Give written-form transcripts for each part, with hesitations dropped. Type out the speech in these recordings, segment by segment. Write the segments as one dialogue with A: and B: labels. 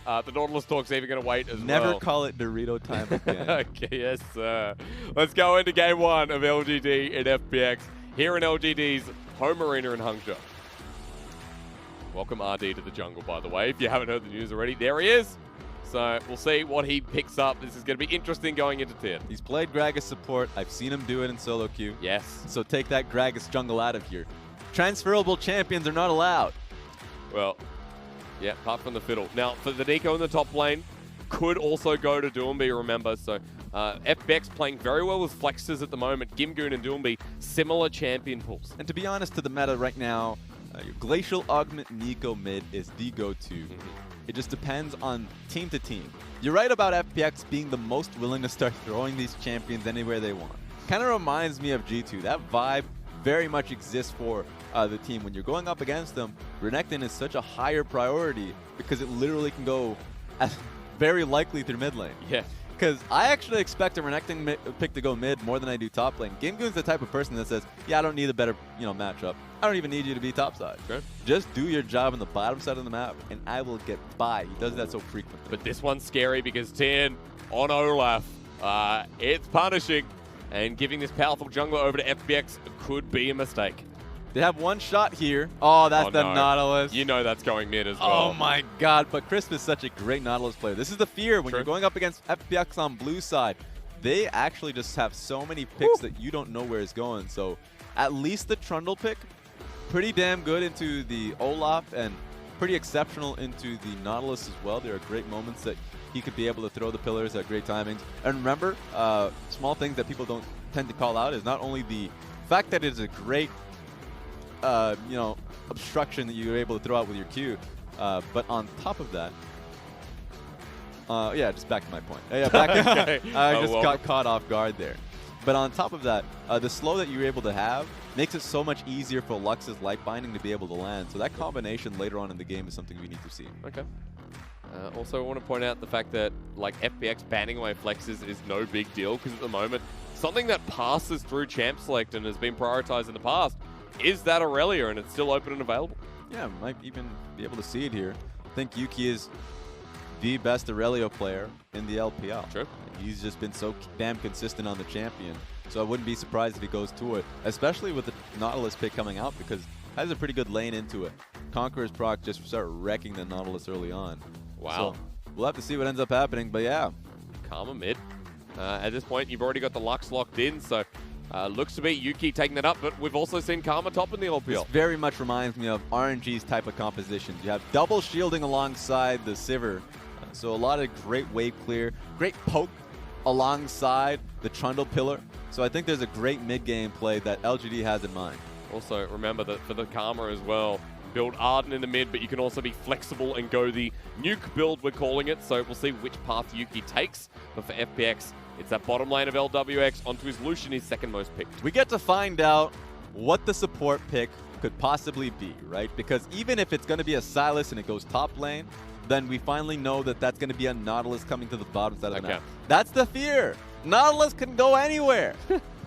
A: The Nautilus talk's even going to wait as well.
B: Never call it Dorito time again.
A: Okay, yes, sir. Let's go into game one of LGD in FPX here in LGD's home arena in Hangzhou. Welcome RD to the jungle, by the way. If you haven't heard the news already, there he is. So we'll see what he picks up. This is going to be interesting going into 10.
B: He's played Gragas support. I've seen him do it in solo queue.
A: Yes.
B: So take that Gragas jungle out of here. Transferable champions are not allowed.
A: Well, yeah, apart from the fiddle. Now, for the Nico in the top lane, could also go to Doomby, remember. So FPX playing very well with flexes at the moment. Gimgoon and Doomby, similar champion pools.
B: And to be honest, to the meta right now, your Glacial Augment Nico mid is the go-to. It just depends on team to team. You're right about FPX being the most willing to start throwing these champions anywhere they want. Kind of reminds me of G2. That vibe very much exists for the team. When you're going up against them, Renekton is such a higher priority because it literally can go very likely through mid lane.
A: Yeah.
B: Because I actually expect a Renekton pick to go mid more than I do top lane. Gimgoon's the type of person that says, yeah, I don't need a better matchup. I don't even need you to be topside.
A: Sure.
B: Just do your job on the bottom side of the map, and I will get by. He does that so frequently.
A: But this one's scary because 10 on Olaf, it's punishing. And giving this powerful jungler over to FPX could be a mistake.
B: They have one shot here. Oh, that's the
A: no.
B: Nautilus.
A: You know that's going mid as well.
B: Oh my god, but Crisp is such a great Nautilus player. This is the fear when you're going up against FPX on blue side. They actually just have so many picks that you don't know where it's going. So at least the Trundle pick, pretty damn good into the Olaf and pretty exceptional into the Nautilus as well. There are great moments that he could be able to throw the pillars at great timings. And remember, small things that people don't tend to call out is not only the fact that it is a great obstruction that you're able to throw out with your Q, but on top of that, yeah, just back to my point. Yeah, back
A: Okay.
B: I just got caught off guard there. But on top of that, the slow that you're able to have makes it so much easier for Lux's light binding to be able to land. So that combination later on in the game is something we need to see.
A: Okay. Also, I want to point out the fact that like FPX banning away flexes is no big deal because at the moment, something that passes through Champ Select and has been prioritized in the past is that Aurelia, and it's still open and available.
B: Yeah, might even be able to see it here. I think Yuki is the best Aurelia player in the LPL.
A: True.
B: He's just been so damn consistent on the champion. So I wouldn't be surprised if he goes to it, especially with the Nautilus pick coming out because has a pretty good lane into it. Conqueror's proc just start wrecking the Nautilus early on.
A: Wow.
B: So we'll have to see what ends up happening, but yeah.
A: Karma mid. At this point, you've already got the Lux locked in, so looks to be Yuki taking that up, but we've also seen Karma top in the LPL.
B: This very much reminds me of RNG's type of compositions. You have double shielding alongside the Sivir, so a lot of great wave clear, great poke alongside the Trundle pillar. So I think there's a great mid-game play that LGD has in mind.
A: Also, remember that for the Karma as well, build Arden in the mid, but you can also be flexible and go the nuke build, we're calling it. So we'll see which path Yuki takes. But for FPX, it's that bottom lane of LWX onto his Lucian, his second most picked.
B: We get to find out what the support pick could possibly be, right? Because even if it's going to be a Sylas and it goes top lane, then we finally know that that's going to be a Nautilus coming to the bottom side of the map. That's the fear. Nautilus can go anywhere.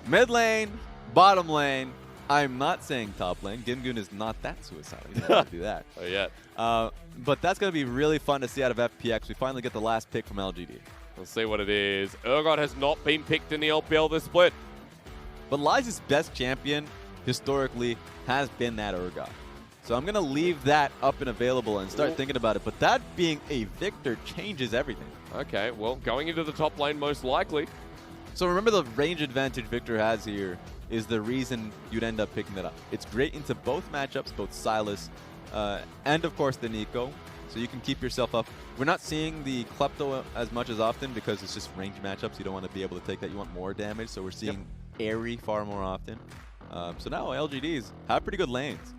B: Mid lane, bottom lane. I'm not saying top lane. Gimgoon is not that suicidal. He doesn't have to do that.
A: Oh, yeah.
B: But that's going to be really fun to see out of FPX. We finally get the last pick from LGD.
A: We'll see what it is. Urgot has not been picked in the LPL this split.
B: But Liza's best champion, historically, has been that Urgot. So I'm going to leave that up and available and start thinking about it. But that being a Victor changes everything.
A: Okay, well, going into the top lane most likely.
B: So remember the range advantage Victor has here is the reason you'd end up picking that up. It's great into both matchups, both Sylas and, of course, the Nico. So you can keep yourself up. We're not seeing the Klepto as much as often because it's just range matchups. You don't want to be able to take that. You want more damage. So we're seeing Airy far more often. So now LGDs have pretty good lanes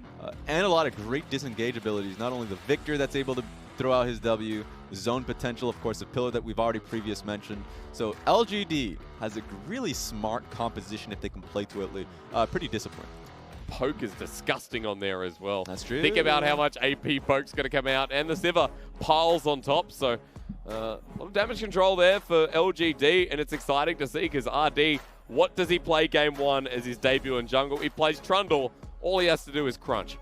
B: and a lot of great disengage abilities. Not only the Victor that's able to throw out his W, zone potential, of course, a pillar that we've already previous mentioned. So LGD has a really smart composition if they can play to it. Pretty disciplined.
A: Poke is disgusting on there as well.
B: That's true.
A: Think about how much AP Poke's going to come out, and the Sivir piles on top. So a lot of damage control there for LGD, and it's exciting to see because RD, what does he play game one as his debut in jungle? He plays Trundle. All he has to do is crunch.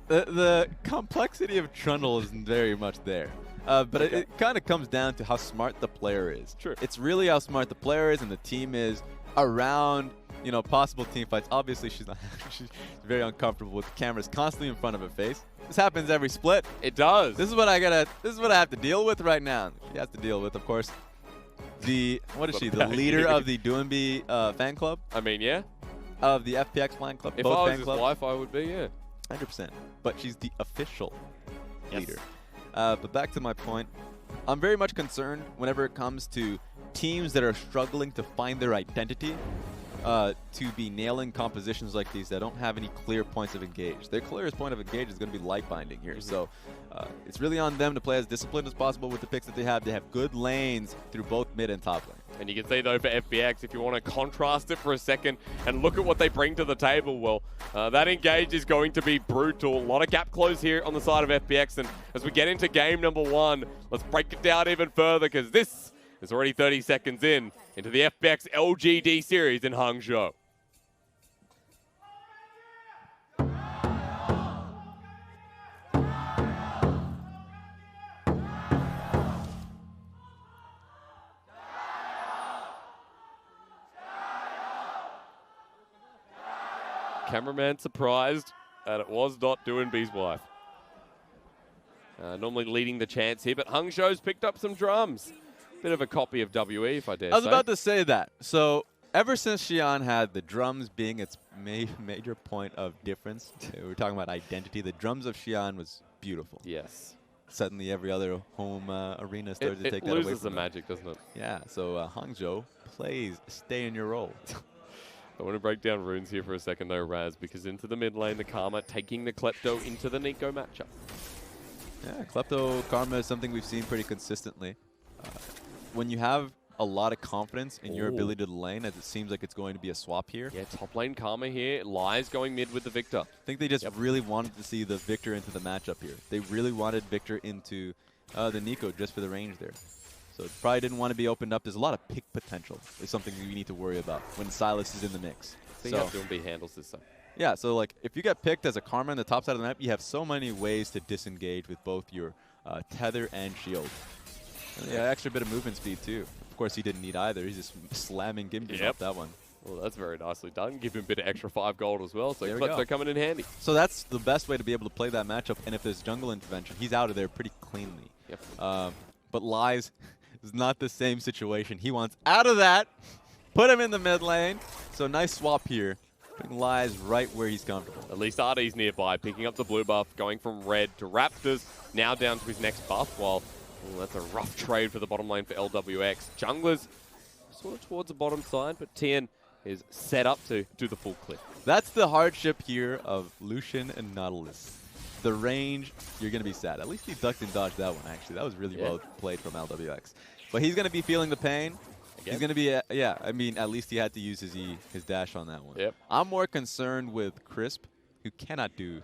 B: The complexity of Trundle isn't very much there. But it kind of comes down to how smart the player is.
A: True.
B: It's really how smart the player is and the team is around, you know, possible team fights. Obviously, she's not. She's very uncomfortable with the cameras constantly in front of her face. This happens every split.
A: It does.
B: This is what I gotta. This is what I have to deal with right now. She has to deal with, of course, what is she? The leader of the Doomby fan club?
A: I mean, yeah.
B: Of the FPX fan club?
A: If
B: both
A: I was
B: fan
A: his
B: clubs?
A: wife, I would be, yeah.
B: 100%. But she's the official leader.
A: Yes.
B: But back to my point, I'm very much concerned whenever it comes to teams that are struggling to find their identity, to be nailing compositions like these that don't have any clear points of engage. Their clearest point of engage is going to be light binding here. So it's really on them to play as disciplined as possible with the picks that they have. They have good lanes through both mid and top lane.
A: And you can see, though, for FPX, if you want to contrast it for a second and look at what they bring to the table, well, that engage is going to be brutal. A lot of gap close here on the side of FPX. And as we get into game number 1, let's break it down even further, because this is already 30 seconds into the FPX LGD series in Hangzhou. Cameraman surprised that it was not Doinby's wife. Normally leading the chance here, but Hangzhou's picked up some drums. Bit of a copy of WE, if I dare say.
B: I was about to say that. So ever since Xi'an had the drums being its major point of difference, we're talking about identity, the drums of Xi'an was beautiful.
A: Yes.
B: Suddenly every other home arena started to take that away from
A: it loses the magic, doesn't it?
B: Yeah, so Hangzhou plays stay in your role.
A: I want to break down runes here for a second, though, Raz, because into the mid lane, the Karma taking the Klepto into the Nico matchup.
B: Yeah, Klepto Karma is something we've seen pretty consistently. When you have a lot of confidence in your ability to lane, as it seems like it's going to be a swap here.
A: Yeah, top lane Karma here. Lies going mid with the Victor.
B: I think they just really wanted to see the Victor into the matchup here. They really wanted Victor into the Nico just for the range there. So it probably didn't want to be opened up. There's a lot of pick potential. It's something we need to worry about when Silas is in the mix.
A: See how Doomby handles this stuff.
B: Yeah, so like if you get picked as a Karma on the top side of the map, you have so many ways to disengage with both your tether and shield. And yeah, extra bit of movement speed too. Of course, he didn't need either. He's just slamming Gimby off that one.
A: Well, that's very nicely done. Give him a bit of extra 5 gold as well, so Klepto coming in handy.
B: So that's the best way to be able to play that matchup, and if there's jungle intervention, he's out of there pretty cleanly.
A: Yep.
B: But Lies is not the same situation. He wants out of that, put him in the mid lane. So nice swap here, putting Lies right where he's comfortable.
A: At least RD's nearby, picking up the blue buff, going from red to Raptors, now down to his next buff, while that's a rough trade for the bottom lane for LWX. Junglers sort of towards the bottom side, but Tien is set up to do the full clip.
B: That's the hardship here of Lucian and Nautilus. The range, you're going to be sad. At least he ducked and dodged that one, actually. That was really well played from LWX. But he's going to be feeling the pain. Again? He's going to be, yeah, I mean, at least he had to use his dash on that one.
A: Yep.
B: I'm more concerned with Crisp, who cannot do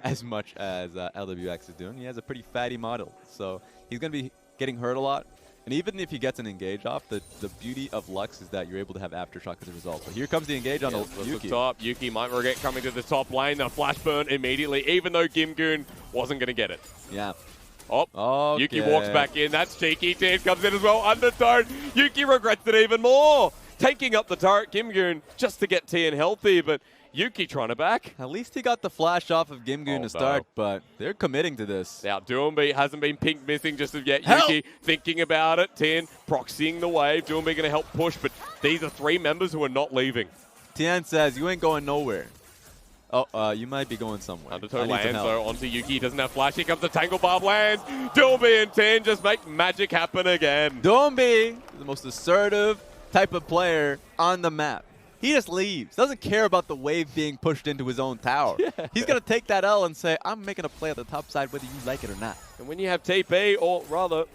B: as much as LWX is doing. He has a pretty fatty model. So he's going to be getting hurt a lot. And even if he gets an engage off, the beauty of Lux is that you're able to have Aftershock as a result. So here comes the engage on Yuki.
A: Top. Yuki might regret coming to the top lane. The flash burn immediately, even though Gimgoon wasn't going to get it.
B: Yeah.
A: Oh, okay. Yuki walks back in. That's cheeky. Tien comes in as well. Undertone. Yuki regrets it even more. Taking up the turret, Gimgoon, just to get Tien healthy, but Yuki trying to back.
B: At least he got the flash off of Gimgoon to start, but they're committing to this.
A: Now, Doomby hasn't been pink missing just as yet. Yuki thinking about it. Tien proxying the wave. Doomby going to help push, but these are 3 members who are not leaving.
B: Tien says, you ain't going nowhere. Oh, you might be going somewhere.
A: Undertow lands, though, onto Yuki. He doesn't have flash. Here comes the Tangle Barb lands. Doomby and Tien just make magic happen again.
B: Doomby, the most assertive type of player on the map. He just leaves. Doesn't care about the wave being pushed into his own tower. Yeah. He's going to take that L and say, I'm making a play at the top side whether you like it or not.
A: And when you have TP, or rather,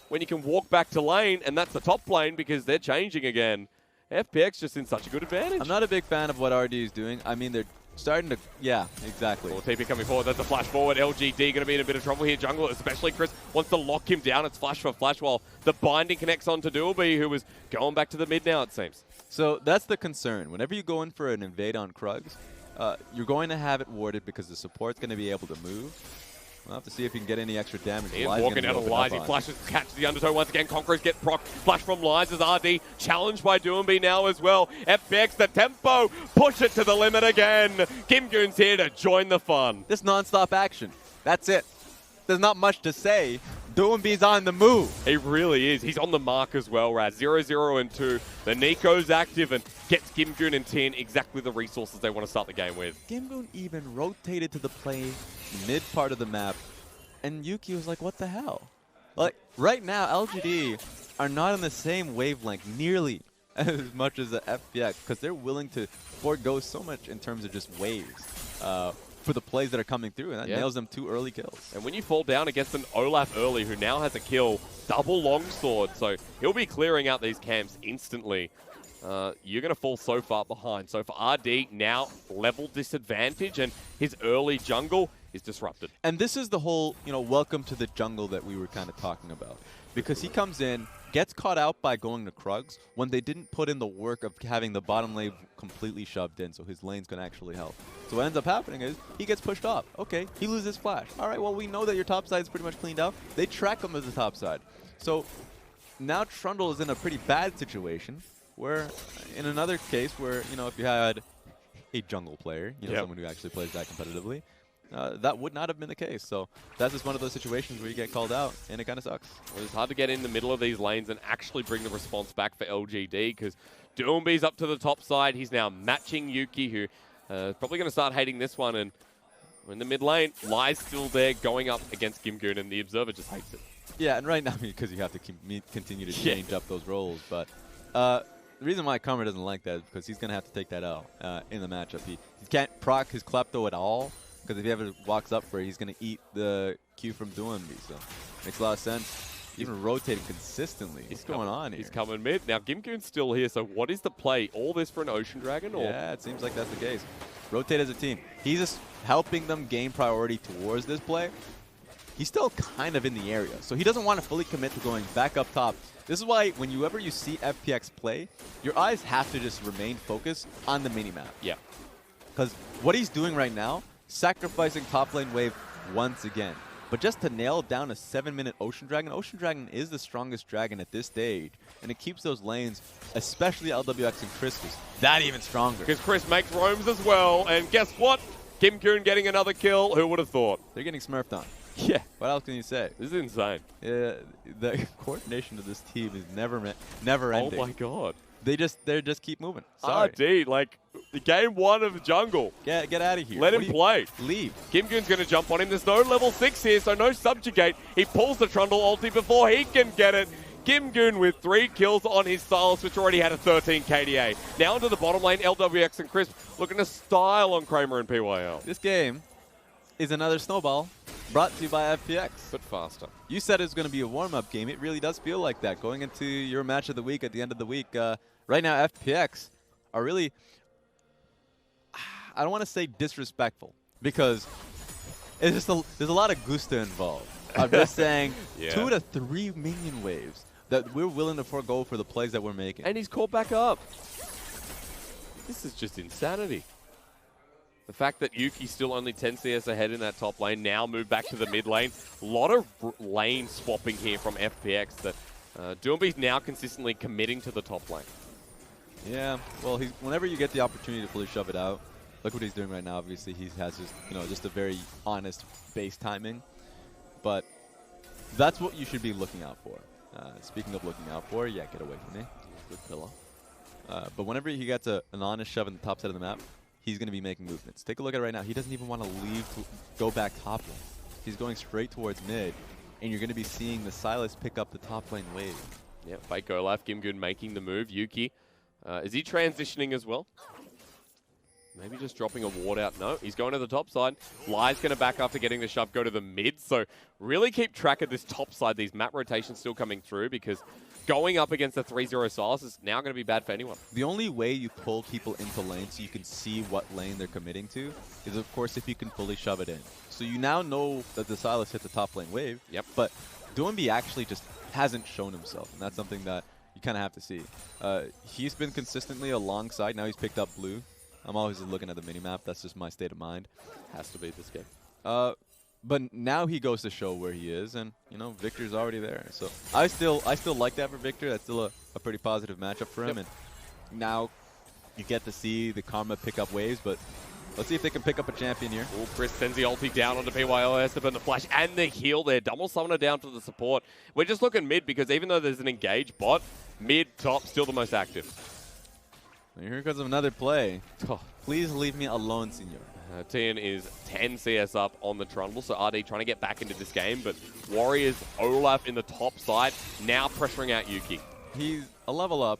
A: when you can walk back to lane, and that's the top lane because they're changing again, FPX just in such a good advantage.
B: I'm not a big fan of what RD is doing. I mean, they're starting to, yeah, exactly.
A: Well, TP coming forward, that's a flash forward. LGD going to be in a bit of trouble here. Jungle, especially Chris, wants to lock him down. It's flash for flash while the binding connects on to Doolby, who was going back to the mid now, it seems.
B: So that's the concern. Whenever you go in for an invade on Krugs, You're going to have it warded because the support's going to be able to move. We'll have to see if he can get any extra damage.
A: He's walking out of Lies. He flashes, catches the undertow once again. Conquerors get proc. Flash from Lies as RD. Challenged by Doomby now as well. FPX, the tempo. Push it to the limit again. Kimgoon's here to join the fun.
B: This non-stop action. That's it. There's not much to say. Doomby's on the move.
A: He really is. He's on the mark as well, Raz. 0-0 and 2. The Nico's active and gets Kimgoon and Tin exactly the resources they want to start the game with.
B: Kimgoon even rotated to the play mid part of the map, and Yuki was like, what the hell? Like, right now, LGD are not on the same wavelength nearly as much as the FPX, because they're willing to forego so much in terms of just waves for the plays that are coming through, and that nails them 2 early kills.
A: And when you fall down against an Olaf early, who now has a kill, double longsword, so he'll be clearing out these camps instantly. You're going to fall so far behind. So for RD, now level disadvantage, and his early jungle is disrupted.
B: And this is the whole, welcome to the jungle that we were kind of talking about. Because he comes in, gets caught out by going to Krugs when they didn't put in the work of having the bottom lane completely shoved in, so his lane's going to actually help. So what ends up happening is he gets pushed off. Okay, he loses flash. All right, well, we know that your top side is pretty much cleaned out. They track him as the top side. So now Trundle is in a pretty bad situation where, in another case where, if you had a jungle player, someone who actually plays that competitively, that would not have been the case. So that's just one of those situations where you get called out, and it kind of sucks.
A: Well, it's hard to get in the middle of these lanes and actually bring the response back for LGD, because Doomby's up to the top side. He's now matching Yuki, who is probably going to start hating this one. And in the mid lane, Lie's still there going up against Kimgoon, and the Observer just hates it.
B: Yeah, and right now, because you have to continue to change up those roles. But the reason why Karma doesn't like that is because he's going to have to take that out in the matchup. He can't proc his Klepto at all, because if he ever walks up for it, he's going to eat the Q from Doomby. So makes a lot of sense. Even rotating consistently. What's going on here?
A: He's coming mid. Now, Kimgoon's still here, so what is the play? All this for an Ocean Dragon? Or?
B: Yeah, it seems like that's the case. Rotate as a team. He's just helping them gain priority towards this play. He's still kind of in the area, so he doesn't want to fully commit to going back up top. This is why whenever you see FPX play, your eyes have to just remain focused on the minimap.
A: Yeah.
B: Because what he's doing right now, sacrificing top lane wave once again. But just to nail down a 7-minute Ocean Dragon is the strongest dragon at this stage. And it keeps those lanes, especially LWX and Chris, that even stronger.
A: Because Chris makes roams as well. And guess what? Kimgoon getting another kill. Who would have thought?
B: They're getting smurfed on.
A: Yeah.
B: What else can you say?
A: This is insane.
B: The coordination of this team is never ending.
A: Oh my god.
B: They just keep moving. Sorry.
A: RD, like, game 1 of jungle.
B: Get out of here.
A: Let him play.
B: Leave.
A: Kimgoon's going to jump on him. There's no level 6 here, so no subjugate. He pulls the Trundle ulti before he can get it. Kimgoon with 3 kills on his Stylus, which already had a 13 KDA. Now into the bottom lane, LWX and Crisp looking to style on Kramer and PYL.
B: This game is another snowball brought to you by FPX.
A: But faster.
B: You said it was going to be a warm-up game. It really does feel like that. Going into your match of the week at the end of the week, right now FPX are really, I don't want to say disrespectful, because it's just there's a lot of gusta involved. I'm just saying 2 to 3 minion waves that we're willing to forego for the plays that we're making.
A: And he's caught back up. This is just insanity. The fact that Yuki's still only 10 CS ahead in that top lane, now moved back to the mid lane. A lot of lane swapping here from FPX. That Doomby's now consistently committing to the top lane.
B: Yeah, well, whenever you get the opportunity to fully shove it out, look what he's doing right now. Obviously, he has just a very honest base timing. But that's what you should be looking out for. Speaking of looking out for, get away from me. Good pillow. But whenever he gets an honest shove in the top side of the map, he's going to be making movements. Take a look at it right now. He doesn't even want to leave to go back top lane. He's going straight towards mid, and you're going to be seeing the Sylas pick up the top lane wave.
A: Yeah, fake Olaf, Kimgoon making the move. Yuki, is he transitioning as well? Maybe just dropping a ward out. No, he's going to the top side. Lie's going to back after getting the shove, go to the mid. So really keep track of this top side. These map rotations still coming through, because going up against the 3-0 Sylas is now going to be bad for anyone.
B: The only way you pull people into lane so you can see what lane they're committing to is, of course, if you can fully shove it in. So you now know that the Sylas hit the top lane wave.
A: Yep.
B: But Doomby actually just hasn't shown himself, and that's something that you kind of have to see. He's been consistently alongside. Now he's picked up blue. I'm always looking at the minimap. That's just my state of mind.
A: Has to be this game.
B: But now he goes to show where he is, and you know Victor's already there. So I still like that for Victor. That's still a pretty positive matchup for him.
A: Yep.
B: And now you get to see the Karma pick up waves, but let's see if they can pick up a champion here.
A: Ooh, Chris sends the ulti down onto PYL, has to burn the flash and the heal there. Double summoner down for the support. We're just looking mid because even though there's an engaged bot, mid, top, still the most active.
B: And here comes another play.
A: Oh.
B: Please leave me alone, senor.
A: Tien is 10 CS up on the Trundle, so RD trying to get back into this game, but Warriors, Olaf in the top side, now pressuring out Yuki.
B: He's a level up.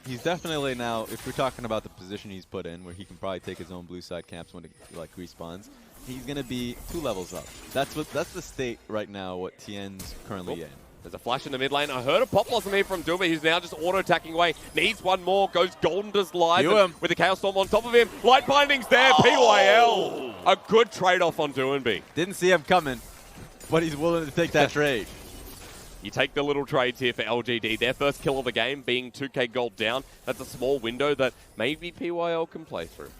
B: He's definitely now, if we're talking about the position he's put in, where he can probably take his own blue side camps when it like respawns, he's gonna be 2 levels up. That's the state right now. What Tien's currently in.
A: There's a flash in the mid lane. I heard a pop blossom here from Doomba. He's now just auto-attacking away. Needs one more. Goes golden to live with the Chaos Storm on top of him. Light Binding's there. PYL. A good trade-off on Doomba.
B: Didn't see him coming, but he's willing to take that trade.
A: You take the little trades here for LGD. Their first kill of the game being 2k gold down. That's a small window that maybe PYL can play through.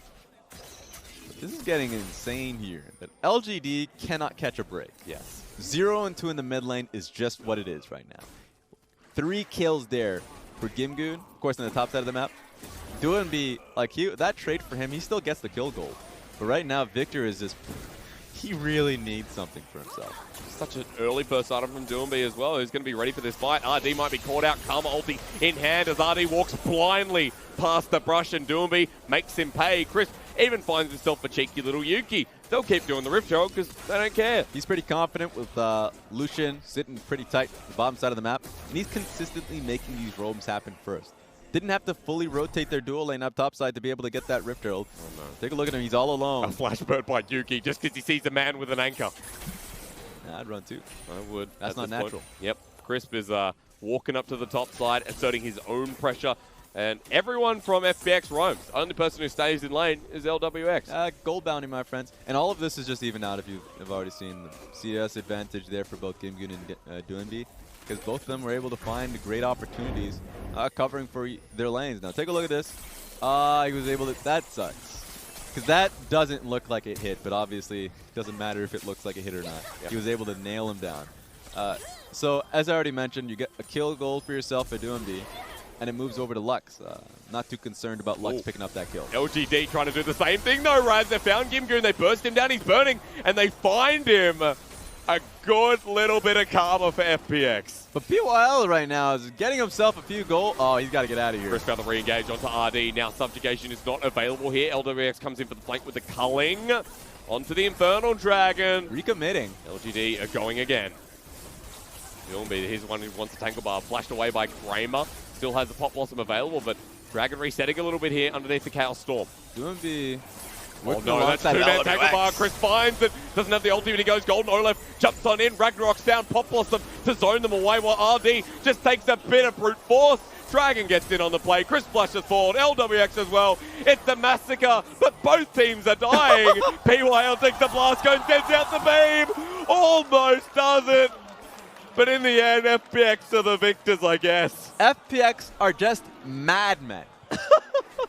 B: This is getting insane here. That LGD cannot catch a break.
A: Yes.
B: 0 and 2 in the mid lane is just what it is right now. 3 kills there for Gimgoon, of course, on the top side of the map. Doinby, like that trade for him, he still gets the kill gold. But right now, Victor is just, he really needs something for himself.
A: Such an early first item from Doomby as well. Who's going to be ready for this fight? RD might be caught out. Karma ulti in hand as RD walks blindly past the brush, and Doomby makes him pay. Chris even finds himself a cheeky little Yuki. They'll keep doing the Rift Herald because they don't care.
B: He's pretty confident with Lucian sitting pretty tight at the bottom side of the map, and he's consistently making these roams happen first. Didn't have to fully rotate their dual lane up top side to be able to get that Rift Herald.
A: Oh, no.
B: Take a look at him. He's all alone.
A: A flash bird by Yuki just because he sees a man with an anchor.
B: I'd run too.
A: I would.
B: That's not natural.
A: Point. Yep. Crisp is walking up to the top side, asserting his own pressure. And everyone from FPX roams. Only person who stays in lane is LWX.
B: Gold bounty, my friends. And all of this is just even out if you have already seen the CS advantage there for both Gimgoon and Doinby, because both of them were able to find great opportunities covering for their lanes. Now take a look at this. He was able to, that sucks. Because that doesn't look like it hit, but obviously it doesn't matter if it looks like it hit or not. Yep. He was able to nail him down. So as I already mentioned, you get a kill gold for yourself at Doinby, and it moves over to Lux. Not too concerned about Lux picking up that kill.
A: LGD trying to do the same thing though, Raz. They found Gimgoon, they burst him down, he's burning, and they find him. A good little bit of karma for FPX.
B: But PYL right now is getting himself a few goals. Oh, he's got to get out of here.
A: Chris found the re-engage onto RD. Now Subjugation is not available here. LWX comes in for the flank with the culling. Onto the Infernal Dragon.
B: Recommitting.
A: LGD are going again. Doomby, here's one who wants the Tangle Bar. Flashed away by Kramer. Still has the Pop Blossom available, but Dragon resetting a little bit here underneath the Chaos Storm.
B: Doomby.
A: Oh no, that's two-man Tangle Bar. Chris finds it. Doesn't have the ulti, but he goes golden. Olaf jumps on in. Ragnarok's down. Pop Blossom to zone them away while RD just takes a bit of brute force. Dragon gets in on the play. Chris flushes forward. LWX as well. It's the massacre, but both teams are dying. PYL takes the blast, goes, sends out the beam. Almost does it. But in the end, FPX are the victors, I guess.
B: FPX are just madmen.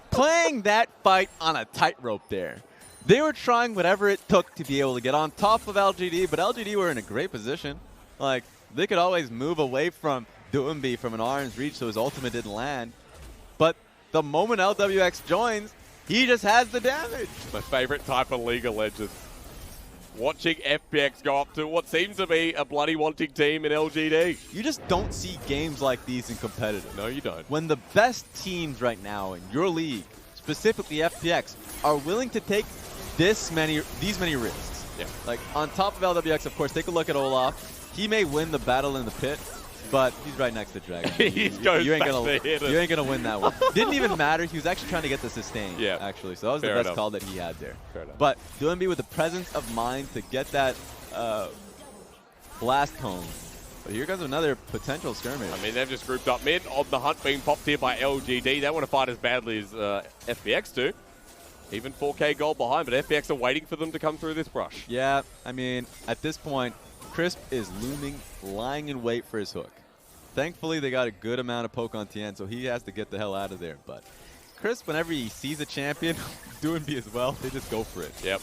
B: Playing that fight on a tightrope there. They were trying whatever it took to be able to get on top of LGD, but LGD were in a great position. Like, they could always move away from Doomby from an arm's reach so his ultimate didn't land. But the moment LWX joins, he just has the damage.
A: My favorite type of League of Legends. Watching FPX go up to what seems to be a bloody wanting team in LGD.
B: You just don't see games like these in competitive.
A: No, you don't.
B: When the best teams right now in your league, specifically FPX, are willing to take these many risks.
A: Yeah.
B: Like on top of LWX, of course, take a look at Olaf. He may win the battle in the pit, but he's right next to Dragon. you ain't gonna win that one. Didn't even matter. He was actually trying to get the sustain. Yeah. Actually, so that was the best call that he had there.
A: Fair enough.
B: But Doinby with the presence of mind to get that blast cone. But here comes another potential skirmish.
A: I mean, they've just grouped up mid. On the hunt being popped here by LGD. They want to fight as badly as FPX do. Even 4k gold behind, but FPX are waiting for them to come through this brush.
B: Yeah, I mean, at this point, Crisp is looming, lying in wait for his hook. Thankfully, they got a good amount of poke on Tien, so he has to get the hell out of there. But Chris, whenever he sees a champion doing B as well, they just go for it.
A: Yep.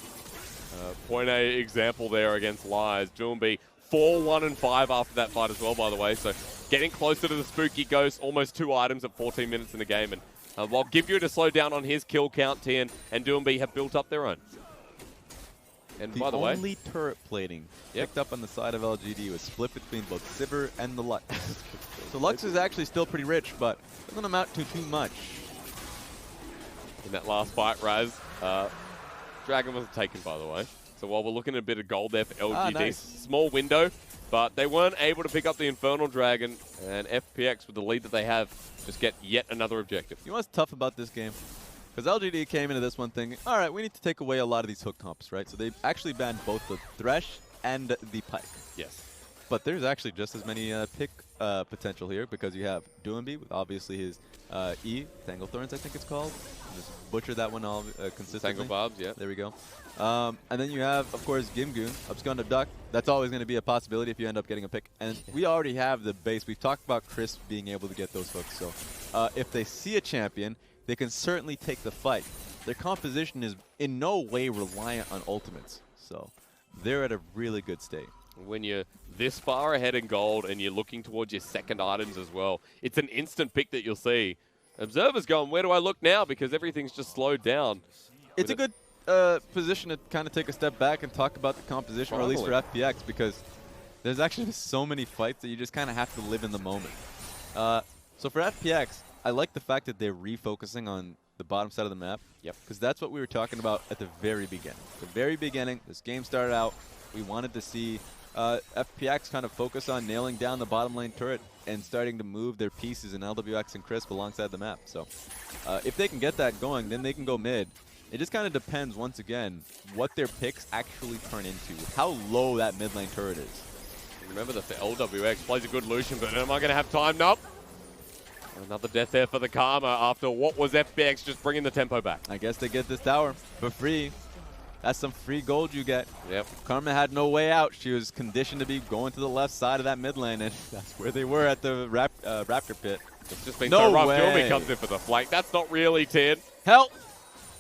A: Point A example there against Lies. Doomby 4-1-5 after that fight as well, by the way. So getting closer to the Spooky Ghost, almost 2 items at 14 minutes in the game. And while Give You to slow down on his kill count, Tien and Doomby have built up their own. And by the way,
B: only turret plating picked up on the side of LGD was split between both Sivir and the Lux. So Lux is actually still pretty rich, but doesn't amount to too much.
A: In that last fight, Raz, Dragon wasn't taken, by the way. So while we're looking at a bit of gold there for LGD,
B: nice.
A: Small window, but they weren't able to pick up the Infernal Dragon, and FPX, with the lead that they have, just get yet another objective.
B: You know what's tough about this game? Because LGD came into this one thinking, all right, we need to take away a lot of these hook comps, right? So they actually banned both the Thresh and the Pike.
A: Yes.
B: But there's actually just as many pick potential here because you have Doomby with obviously his E, Tangle Thorns I think it's called. Just butcher that one all consistently.
A: Tangle Barbs, yeah.
B: There we go. And then you have, of course, Gimgoon, Abscond Abduct. That's always going to be a possibility if you end up getting a pick. And we already have the base. We've talked about Chris being able to get those hooks. So if they see a champion, they can certainly take the fight. Their composition is in no way reliant on ultimates. So they're at a really good state.
A: When you're this far ahead in gold and you're looking towards your second items as well, it's an instant pick that you'll see. Observer's going, where do I look now? Because everything's just slowed down.
B: It's a good position to kind of take a step back and talk about the composition, or at least for FPX, because there's actually so many fights that you just kind of have to live in the moment. So for FPX, I like the fact that they're refocusing on the bottom side of the map.
A: Yep.
B: Because that's what we were talking about at the very beginning. The very beginning, this game started out, we wanted to see FPX kind of focus on nailing down the bottom lane turret and starting to move their pieces in LWX and Crisp alongside the map. So if they can get that going, then they can go mid. It just kind of depends, once again, what their picks actually turn into, how low that mid lane turret is.
A: Remember that the LWX plays a good Lucian, but am I going to have time? Nope. Another death there for the Karma after what was FPX just bringing the tempo back.
B: I guess they get this tower for free. That's some free gold you get.
A: Yep.
B: Karma had no way out. She was conditioned to be going to the left side of that mid lane, and that's where they were at the Raptor pit.
A: It's just been so rough. Doomby comes in for the flank. That's not really Tien.
B: Help!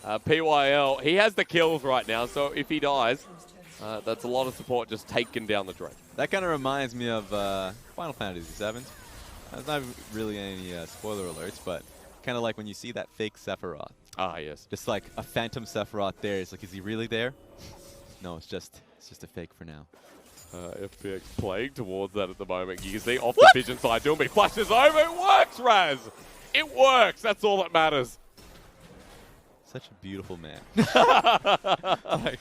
A: PYL, he has the kills right now, so if he dies, that's a lot of support just taken down the drain.
B: That kind of reminds me of Final Fantasy VII. That's not really any spoiler alerts, but kind of like when you see that fake Sephiroth.
A: Ah, yes.
B: Just like a phantom Sephiroth there. It's like, is he really there? No, it's just a fake for now.
A: FPX playing towards that at the moment. You can see off the vision side, Doomby flashes over. It works, Raz! It works! That's all that matters.
B: Such a beautiful man.
A: Like,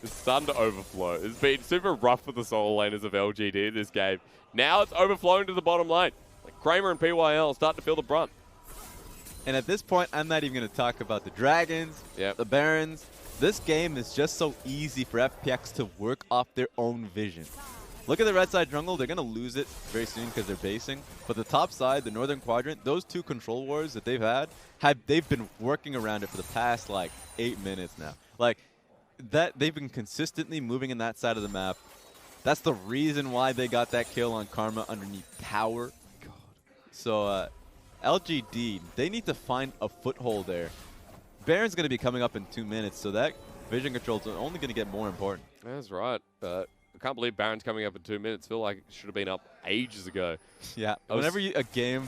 A: it's starting to overflow. It's been super rough for the solo laners of LGD in this game. Now it's overflowing to the bottom lane. Like Kramer and PYL starting to feel the brunt.
B: And at this point, I'm not even going to talk about the Dragons, the Barons. This game is just so easy for FPX to work off their own vision. Look at the red side jungle. They're going to lose it very soon because they're basing. But the top side, the northern quadrant, those two control wars that they've been working around it for the past, like, 8 minutes now. Like, they've been consistently moving in that side of the map. That's the reason why they got that kill on Karma underneath tower. God. So, LGD, they need to find a foothold there. Baron's going to be coming up in 2 minutes, so that vision control is only going to get more important.
A: That's right. But I can't believe Baron's coming up in 2 minutes. Feel like it should have been up ages ago.
B: Yeah, whenever a game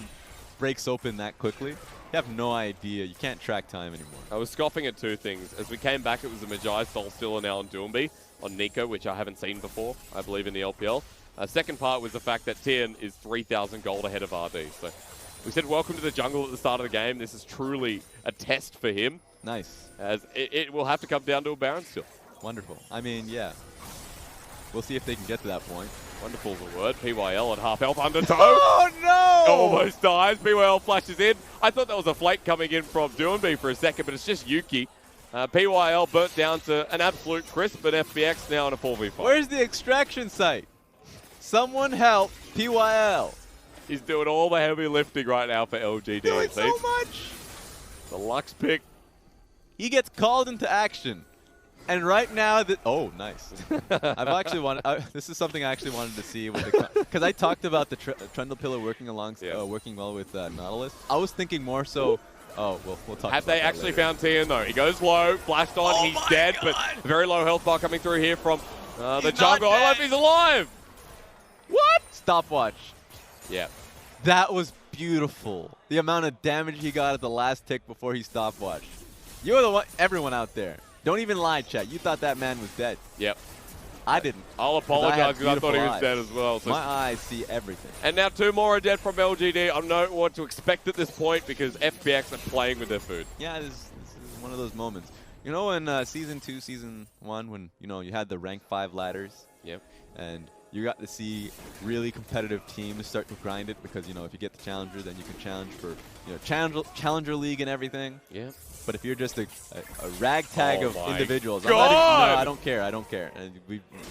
B: breaks open that quickly, you have no idea. You can't track time anymore.
A: I was scoffing at two things. As we came back, it was a Magi Soulstealer now on Doomby, on Nico, which I haven't seen before, I believe, in the LPL. Second part was the fact that Tien is 3,000 gold ahead of RD. So we said welcome to the jungle at the start of the game. This is truly a test for him.
B: Nice.
A: As it will have to come down to a Baron still.
B: Wonderful. I mean, yeah. We'll see if they can get to that point.
A: Wonderful's a word. PYL at half health under toe.
B: Oh, no!
A: Almost dies. PYL flashes in. I thought that was a flake coming in from Doomby for a second, but it's just Yuki. PYL burnt down to an absolute crisp, but FPX now in a 4v5.
B: Where's the extraction site? Someone help PYL.
A: He's doing all the heavy lifting right now for LGD.
B: Doing so much.
A: The Lux pick.
B: He gets called into action. And right now, oh, nice. I've actually wanted. This is something I actually wanted to see because I talked about the Trundle Pillar working working well with Nautilus. I was thinking more so. Oh, well, we'll talk.
A: Have
B: about
A: they
B: that
A: actually
B: later.
A: found Tian though? He goes low, flashed on, he's dead, but very low health bar coming through here from the jungle. I hope he's alive. What?
B: Stopwatch.
A: Yeah.
B: That was beautiful. The amount of damage he got at the last tick before he stopwatched. You're the one. Everyone out there, don't even lie, chat. You thought that man was dead.
A: Yep.
B: I didn't.
A: I'll apologize because I thought he was
B: eyes.
A: dead as well. So.
B: My eyes see everything.
A: And now 2 more are dead from LGD. I don't know what to expect at this point because FPX are playing with their food.
B: Yeah, this is one of those moments. You know, in Season 2, Season 1, when you had the rank 5 ladders.
A: Yep.
B: And you got to see really competitive teams start to grind it because if you get the challenger, then you can challenge for challenger league and everything.
A: Yeah.
B: But if you're just a ragtag of individuals,
A: I
B: don't care. I don't care. And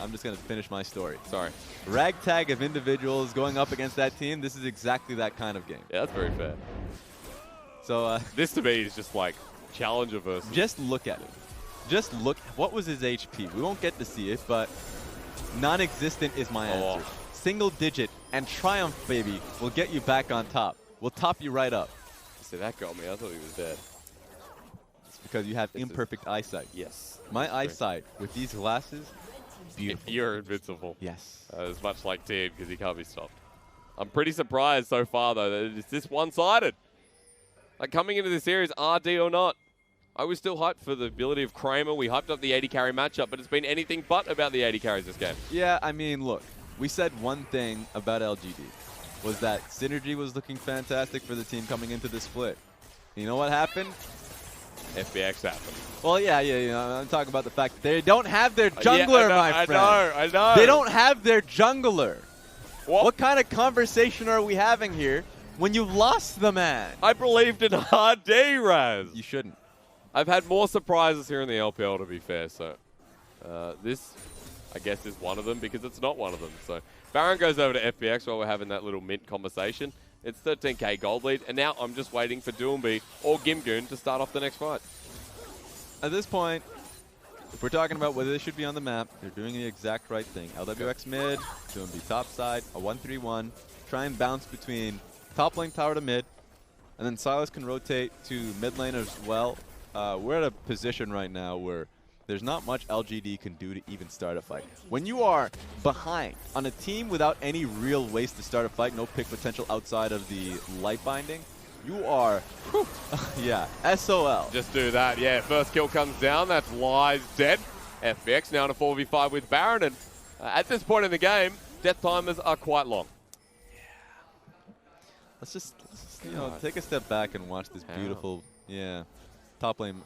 B: I'm just gonna finish my story.
A: Sorry.
B: Ragtag of individuals going up against that team. This is exactly that kind of game.
A: Yeah, that's very fair.
B: So
A: this to me is just like challenger versus.
B: Just look at it. Just look. What was his HP? We won't get to see it, but non-existent is my answer. Single digit and Triumph, baby, will get you back on top. We'll top you right up.
A: See, that got me. I thought he was dead.
B: Because you have imperfect eyesight.
A: Yes.
B: My eyesight with these glasses, beautiful.
A: You're invincible.
B: Yes.
A: It's much like Tian because he can't be stopped. I'm pretty surprised so far, though, that it's this one-sided. Like, coming into this series, RD or not, I was still hyped for the ability of Kramer. We hyped up the 80 carry matchup, but it's been anything but about the 80 carries this game.
B: Yeah, I mean, look, we said one thing about LGD, was that synergy was looking fantastic for the team coming into the split. You know what happened?
A: FPX happened.
B: Well, yeah, I'm talking about the fact that they don't have their jungler, my friend.
A: I know.
B: They don't have their jungler.
A: What
B: kind of conversation are we having here when you've lost the man?
A: I believed in RD, Raz.
B: You shouldn't.
A: I've had more surprises here in the LPL, to be fair, so this, I guess, is one of them because it's not one of them. So Baron goes over to FPX while we're having that little mint conversation. It's 13k gold lead, and now I'm just waiting for Doomby or Gimgoon to start off the next fight.
B: At this point, if we're talking about whether they should be on the map, they're doing the exact right thing. LWX mid, Doomby top side, a 1-3-1. Try and bounce between top lane tower to mid, and then Silas can rotate to mid lane as well. We're at a position right now where there's not much LGD can do to even start a fight. When you are behind on a team without any real ways to start a fight, no pick potential outside of the light binding, you are, yeah, SOL.
A: Just do that, yeah. First kill comes down, that's Lies dead. FPX now in a 4v5 with Baron, and at this point in the game, death timers are quite long.
B: Yeah. Let's just take a step back and watch this beautiful, top lane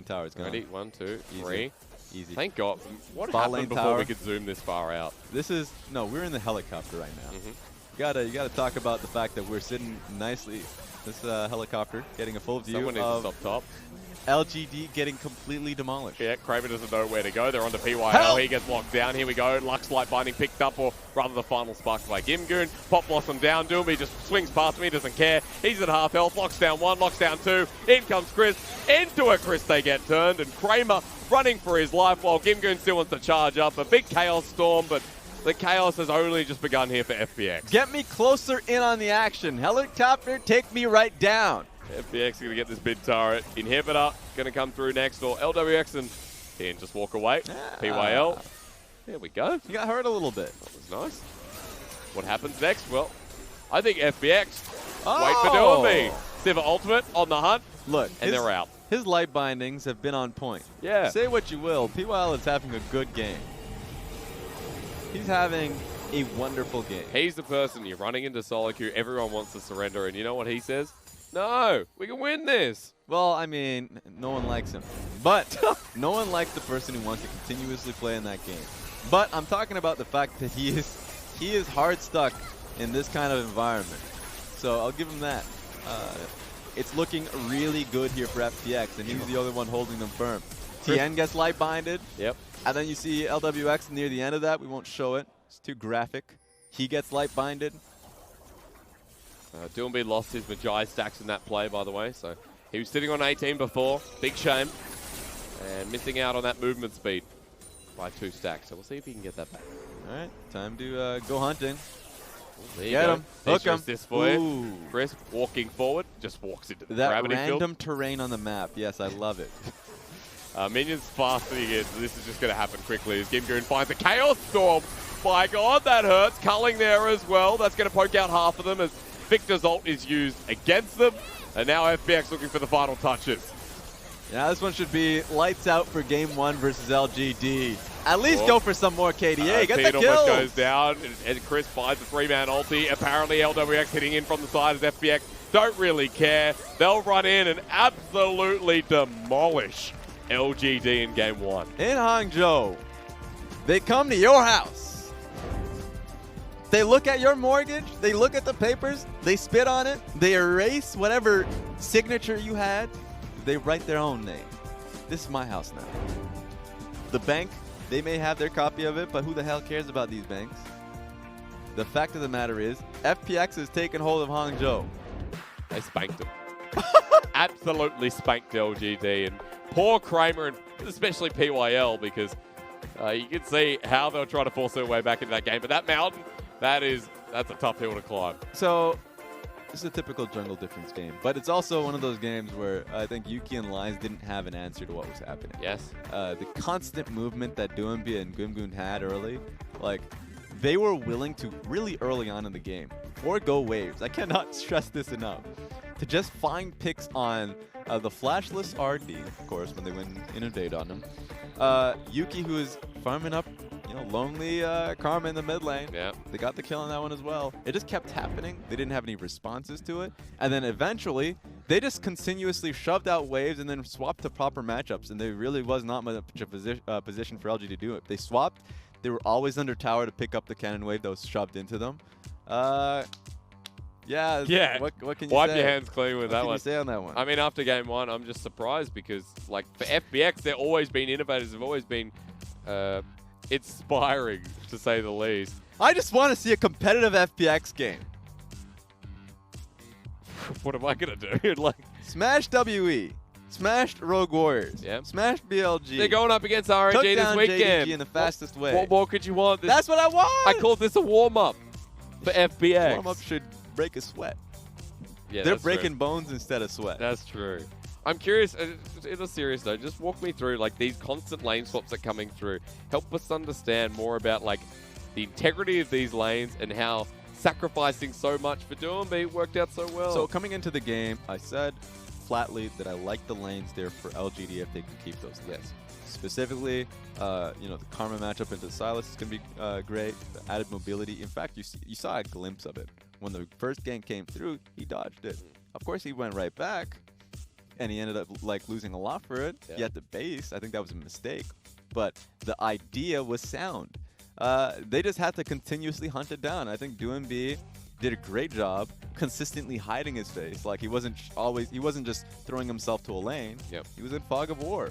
B: tower is gone.
A: Ready? 1, 2, 3.
B: Easy.
A: Thank God. What happened before we could zoom this far out?
B: We're in the helicopter right now. You gotta talk about the fact that we're sitting nicely. This helicopter getting a full view
A: Someone needs to stop top.
B: LGD getting completely demolished.
A: Yeah, Kramer doesn't know where to go. They're on the PYL. He gets locked down. Here we go. Lux Light Binding picked up, or rather the final spark by Gimgoon. Pop Blossom down. Doomby just swings past me. Doesn't care. He's at half health. Locks down 1. Locks down 2. In comes Chris. Into a Chris they get turned. And Kramer running for his life while Gimgoon still wants to charge up. A big Chaos Storm, but the Chaos has only just begun here for FPX.
B: Get me closer in on the action. Helicopter, take me right down.
A: FPX is going to get this mid turret. Inhibitor going to come through next, or LWX and Tian just walk away. PYL. There we go.
B: You got hurt a little bit.
A: That was nice. What happens next? Well, I think FPX wait for Doomby. Sivir ultimate on the hunt.
B: Look,
A: and they're out.
B: His light bindings have been on point.
A: Yeah.
B: Say what you will, PYL is having a good game. He's having a wonderful game.
A: He's the person you're running into solo queue. Everyone wants to surrender, and you know what he says? No, we can win this.
B: Well, I mean, no one likes him. But no one likes the person who wants to continuously play in that game. But I'm talking about the fact that he is hard stuck in this kind of environment. So I'll give him that. It's looking really good here for FPX, and he's the only one holding them firm. Tian gets light binded.
A: Yep.
B: And then you see LWX near the end of that. We won't show it. It's too graphic. He gets light binded.
A: Doomby lost his Magi stacks in that play, by the way. So he was sitting on 18 before. Big shame. And missing out on that movement speed by 2 stacks. So we'll see if he can get that back.
B: All right, time to go hunting.
A: There you
B: Get
A: go.
B: him. Hook him.
A: This for you.
B: Ooh.
A: Chris walking forward, just walks into the
B: That
A: gravity
B: random
A: field.
B: terrain on the map. Yes, I love it.
A: Minions fastening in, so this is just going to happen quickly as Gimgoon finds the Chaos Storm. My God, that hurts. Culling there as well. That's going to poke out half of them as Victor's ult is used against them. And now FPX looking for the final touches.
B: Yeah, this one should be lights out for game 1 versus LGD. At least go for some more KDA. Get the
A: almost
B: kill.
A: goes down, and Chris finds the 3-man ulti. Apparently, LWX hitting in from the side as FPX don't really care. They'll run in and absolutely demolish LGD in game 1.
B: In Hangzhou, they come to your house. They look at your mortgage. They look at the papers. They spit on it. They erase whatever signature you had. They write their own name. This is my house now. The bank, they may have their copy of it, but who the hell cares about these banks? The fact of the matter is, FPX has taken hold of Hangzhou.
A: They spanked him. Absolutely spanked LGD. And poor Kramer, and especially PYL, because you can see how they'll try to force their way back into that game. But that mountain, that's a tough hill to climb.
B: So, this is a typical jungle difference game, but it's also one of those games where I think Yuki and Lions didn't have an answer to what was happening.
A: Yes.
B: The constant movement that Duembi and Gumgun had early, like, they were willing to, really early on in the game, forego waves. I cannot stress this enough. To just find picks on the flashless RD, of course, when they went inundate on him. Yuki, who is farming up, lonely Karma in the mid lane.
A: Yeah.
B: They got the kill on that one as well. It just kept happening. They didn't have any responses to it. And then eventually, they just continuously shoved out waves and then swapped to proper matchups. And there really was not much a position for LG to do it. They swapped. They were always under tower to pick up the cannon wave that was shoved into them. Yeah. What can you say?
A: Wipe your hands clean with that one.
B: What can you say on that one?
A: I mean, after game 1, I'm just surprised because, like, for FPX, they've always been innovators. They've always been inspiring, to say the least.
B: I just want to see a competitive FPX game.
A: What am I going to do? Like,
B: Smash WE. Smashed Rogue Warriors.
A: Yep.
B: Smashed BLG.
A: They're going up against RNG
B: Took
A: this
B: down
A: weekend.
B: JDG in the fastest way.
A: What more could you want?
B: That's what I want.
A: I called this a warm-up for FPX.
B: Warm-up should break a sweat.
A: Yeah,
B: They're
A: that's
B: breaking
A: true.
B: bones instead of sweat.
A: That's true. I'm curious, in a serious note, just walk me through, like, these constant lane swaps that are coming through. Help us understand more about, like, the integrity of these lanes and how sacrificing so much for Duembi worked out so well.
B: So coming into the game, I said flatly that I like the lanes there for LGD if they can keep those lanes. Specifically, the Karma matchup into Silas is going to be great. The added mobility. In fact, you saw a glimpse of it. When the first gang came through, he dodged it. Of course, he went right back, and he ended up like losing a lot for it.
A: Yeah.
B: He had the base. I think that was a mistake. But the idea was sound. They just had to continuously hunt it down. I think Duembi did a great job consistently hiding his face. Like he wasn't just throwing himself to a lane.
A: Yep.
B: He was in fog of war,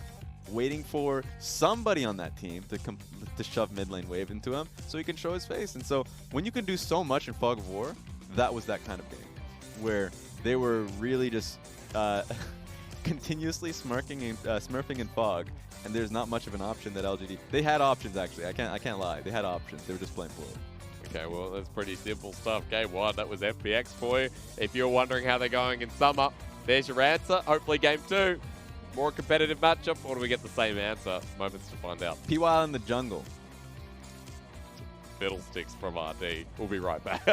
B: waiting for somebody on that team to shove mid lane wave into him so he can show his face. And so when you can do so much in fog of war, that was that kind of game where they were really just continuously smurfing in fog, and there's not much of an option that LGD. They had options actually. I can't lie. They had options. They were just playing poorly.
A: Okay, well, that's pretty simple stuff. Game 1, that was FPX for you. If you're wondering how they're going in Summer, there's your answer. Hopefully game 2, more competitive matchup, or do we get the same answer? Moments to find out.
B: PYL in the jungle.
A: Fiddlesticks from RD. We'll be right back.